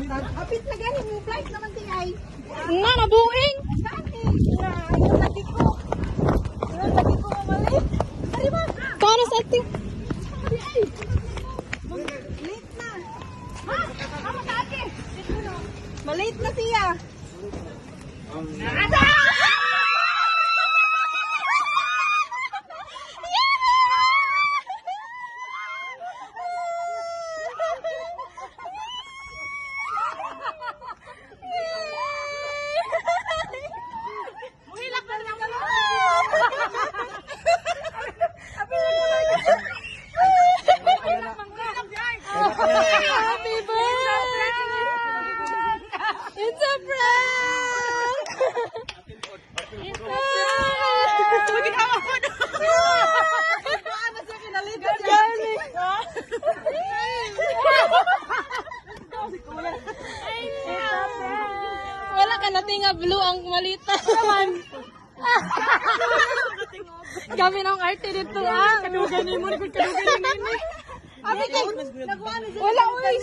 Kapit na gani mo flight naman ti ay. Nga, nabuing. Gani. Yung lagi ko. Yung lagi ko mamalit. Ari ba? Para sa ating. Late na. Ha? Tama sa ate. Malate na siya. Asa! Happy birthday! It's a prank! Lagi na ako na. Paano siya kinalitan siya? Galing. Wala ka nating nga blue ang malita naman. Kami ng arte dito ah. Kadugan mo, kadugan mo. Abi kay nagwa na siya. Wala, uy.